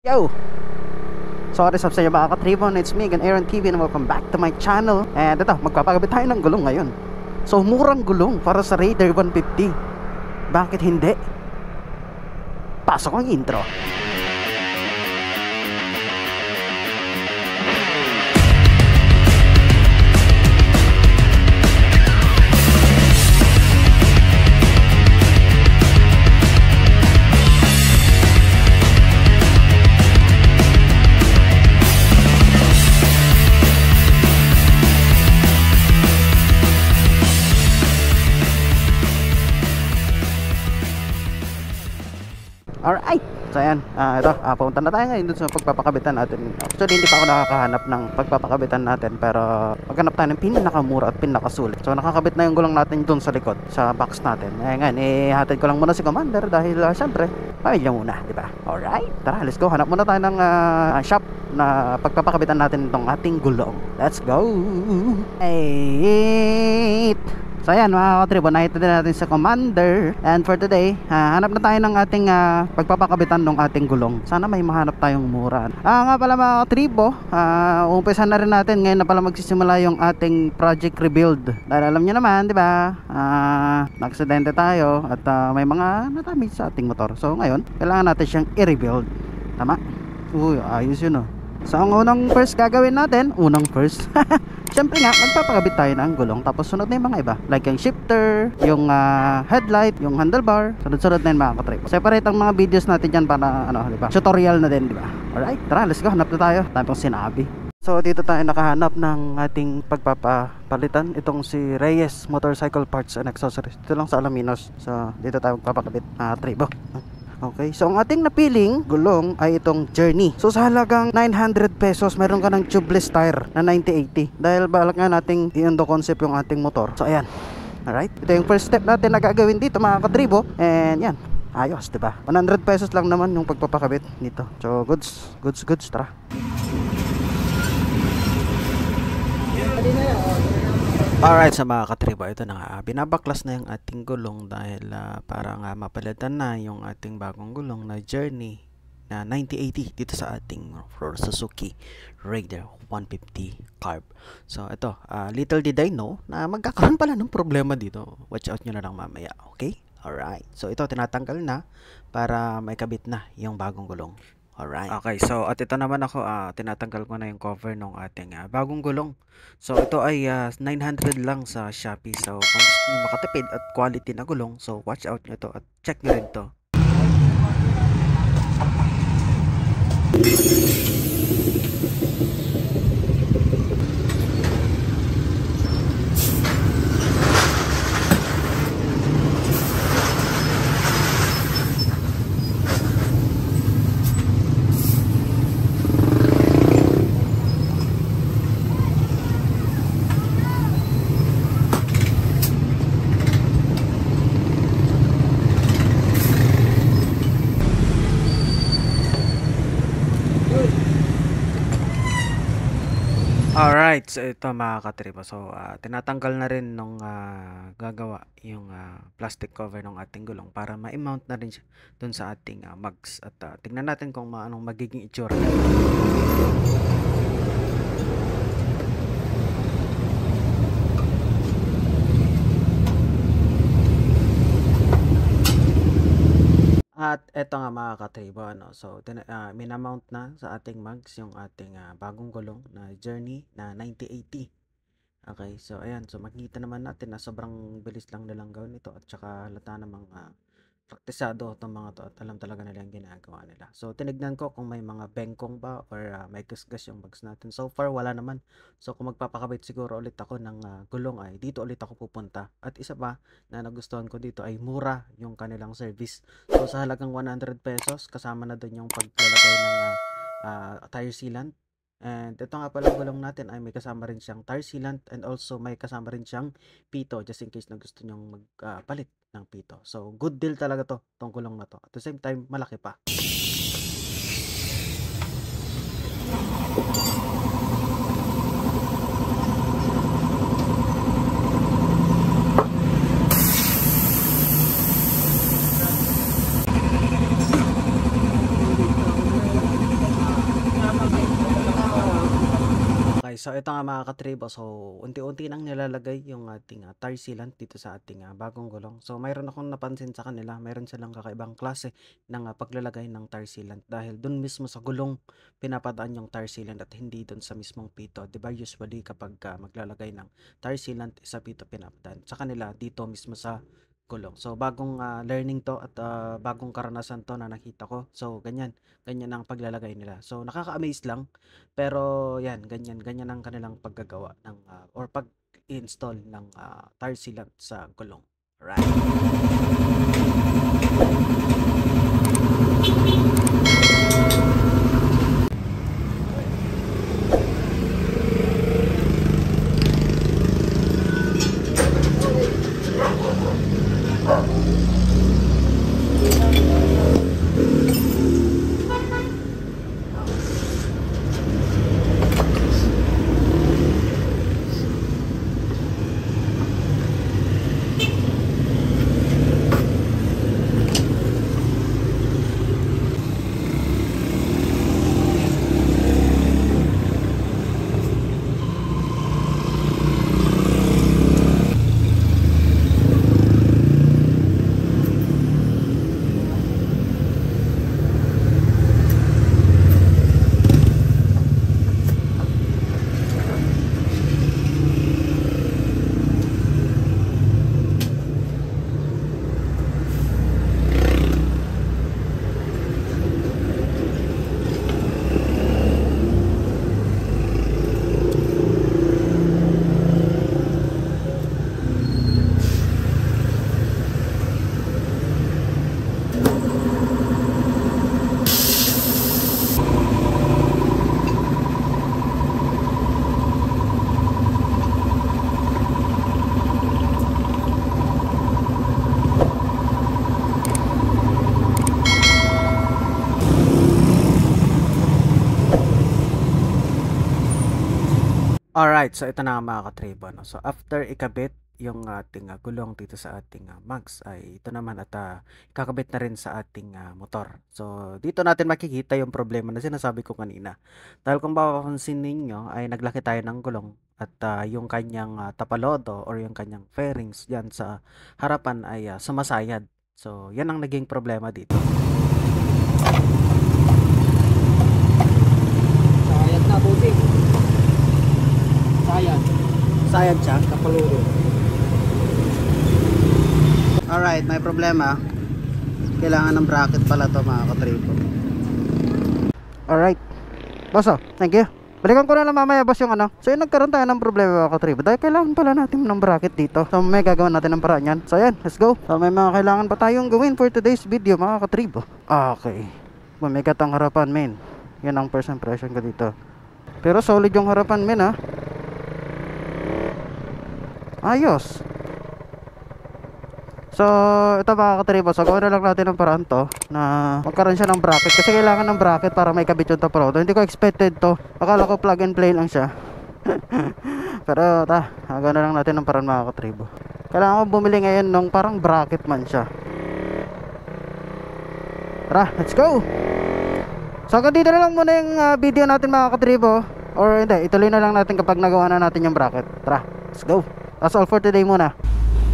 Yo! Sorry sa inyo mga katribon, it's me again, Aaron TV, and welcome back to my channel. And ito, magpapakabit tayo ng gulong ngayon. So, murang gulong para sa Raider 150. Bakit hindi? Pasok ang intro. Alright, so ayan, ito, pumunta na tayo ngayon dun sa pagpapakabitan natin. Actually, hindi pa ako nakakahanap ng pagpapakabitan natin, pero maghanap tayo ng pinakamura at pinakasulit. So nakakabit na yung gulong natin dun sa likod, sa box natin. Ngayon, hatid ko lang muna si Commander dahil syempre, pamilya muna, di ba? Alright, tara, let's go. Hanap muna tayo ng shop na pagpapakabitan natin itong ating gulong. Let's go! Hey! So ayan mga katribo, nakita din natin sa Commander. And for today, hanap na tayo ng ating pagpapakabitan ng ating gulong. Sana may mahanap tayong mura. Nga pala mga katribo, umpisa na rin natin. Ngayon na pala magsisimula yung ating project rebuild. Dahil alam nyo naman, di ba, nakaksidente tayo at may mga natamit sa ating motor. So ngayon, kailangan natin siyang i-rebuild. Tama? Uy, ayos yun oh. So ang unang first gagawin natin, syempre nga, magpapakabit tayo ng gulong. Tapos sunod na yung mga iba, like yung shifter, yung headlight, yung handlebar. Sunod-sunod na yung mga katrip. Separate ang mga videos natin dyan para, diba? Tutorial na din, diba? Alright, tara, let's go, hanap na tayo. Dami pong sinabi. So dito tayo nakahanap ng ating pagpapalitan. Itong si Reyes Motorcycle Parts and Accessories. Dito lang sa Alaminos. So dito tayo magpapakabit, tribo. Okay, so ang ating napiling gulong ay itong Journey. So sa halagang 900 pesos, meron ka ng tubeless tire na 9080. Dahil balak nga nating i-undo concept yung ating motor. So ayan, alright, ito yung first step natin na gagawin dito mga katribo. And yan, ayos, diba? 100 pesos lang naman yung pagpapakabit nito. So goods, tara. Alright, sa mga katribo, ito na nga, binabaklas na yung ating gulong dahil para nga mapalitan na yung ating bagong gulong na Journey na 9080 dito sa ating Suzuki Raider 150 Carb. So ito, little did I know na magkakaroon pala ng problema dito. Watch out nyo na lang mamaya, okay? Alright, so ito tinatanggal na para may kabit na yung bagong gulong. Alright. Okay, so at ito naman ako, tinatanggal ko na yung cover ng ating bagong gulong. So ito ay 900 lang sa Shopee. So kung gusto nyo makatipid at quality na gulong, so watch out nyo to at check nyo rin to. Alright, so ito mga katribo. So tinatanggal na rin nung gagawa yung plastic cover ng ating gulong para ma-mount na rin siya dun sa ating mugs. At tingnan natin kung anong magiging itsura. At eto nga mga katribo, so minamount na sa ating mugs yung ating bagong gulong na Journey na 9080. Okay, so ayan, so makikita naman natin na sobrang bilis lang nilang gawin ito at saka halata namang praktisado itong mga to at alam talaga nila yung ginagawa nila. So tinignan ko kung may mga bengkong ba or may gasgas yung bags natin. So far wala naman. So kung magpapakabit siguro ulit ako ng gulong ay dito ulit ako pupunta. At isa pa na nagustuhan ko dito ay mura yung kanilang service. So sa halagang 100 pesos kasama na doon yung paglalagay ng tire sealant. And ito nga pala gulong natin ay may kasama rin siyang tire sealant and also may kasama rin siyang pito just in case na gusto nyong magpalit ng pito. So good deal talaga to, tong gulong na to. At the same time, malaki pa. Okay, so ito nga mga katribo. So, unti-unti nang nilalagay yung ating tar sealant dito sa ating bagong gulong. So, mayroon akong napansin sa kanila, mayroon silang kakaibang klase ng paglalagay ng tar sealant dahil dun mismo sa gulong pinapadaan yung tar sealant at hindi dun sa mismong pito. 'Di ba? Usually kapag maglalagay ng tar sealant sa pito pinapadaan. Sa kanila dito mismo sa gulong. So, bagong learning to at bagong karanasan to na nakita ko. So, ganyan ang paglalagay nila. So, nakaka-amaze lang. Pero yan, ganyan ang kanilang paggagawa ng or pag-install ng tar sealant sa gulong. Right. Alright, so ito na nga mga katribo, no? So after ikabit yung ating gulong dito sa ating mags ay ito naman at ikakabit na rin sa ating motor. So dito natin makikita yung problema na sinasabi ko kanina. Dahil kung mapapansin ninyo ay naglaki tayo ng gulong at yung kanyang tapalodo or yung kanyang fairings dyan sa harapan ay sumasayad. So yan ang naging problema dito. Sayad na, buti. Sayad siya, kapaluro. Alright, may problema. Kailangan ng bracket pala to mga katribo. Alright. Boss, thank you. Balikan ko na lang mamaya boss yung ano. So yun, nagkaroon tayo ng problema mga katribo dahil kailangan pala natin ng bracket dito. So may gagawin natin ng paraan yan. So yan, let's go. So may mga kailangan pa tayong gawin for today's video mga katribo. Okay. Bumigat ang harapan men. Yan ang first impression ko dito. Pero solid yung harapan men ha. Ayos. So, ito mga katribo. So, gawin na lang natin ng paraan to na magkaroon siya ng bracket. Kasi kailangan ng bracket para may kabit yung tapalodo. Hindi ko expected to. Akala ko plug and play lang siya. Pero, gawin na lang natin ng paraan mga katribo. Kailangan ko bumili ngayon nung parang bracket man siya. Tara, let's go! So, hanggang dito na lang muna yung video natin mga katribo. Or hindi, ituloy na lang natin kapag nagawa na natin yung bracket. Tara, let's go! That's all for today muna.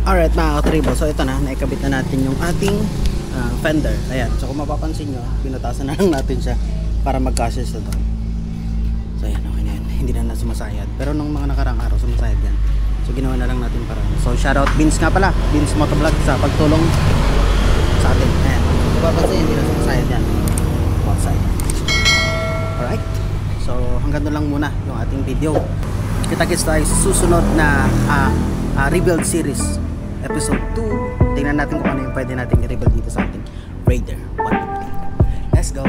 Alright mga katribo, so ito na, naikabit na natin yung ating fender. Ayan, so kung mapapansin nyo, pinutasan na lang natin siya para magkasya sa doon. So ayan, okay na yan, hindi na sumasayad. Pero nung mga nakarang araw, sumasayad yan. So ginawa na lang natin para. So shoutout Vince nga pala, Vince Motovlog sa pagtulong sa atin. Ayan, kung mapapansin, hindi na sumasayad yan. Outside. Alright, so hanggang doon lang muna yung ating video. Kita-kits tayo sa susunod na rebuild series episode 2. Tingnan natin kung ano yung pwede natin i-rebuild dito sa ating Raider 150. Let's go!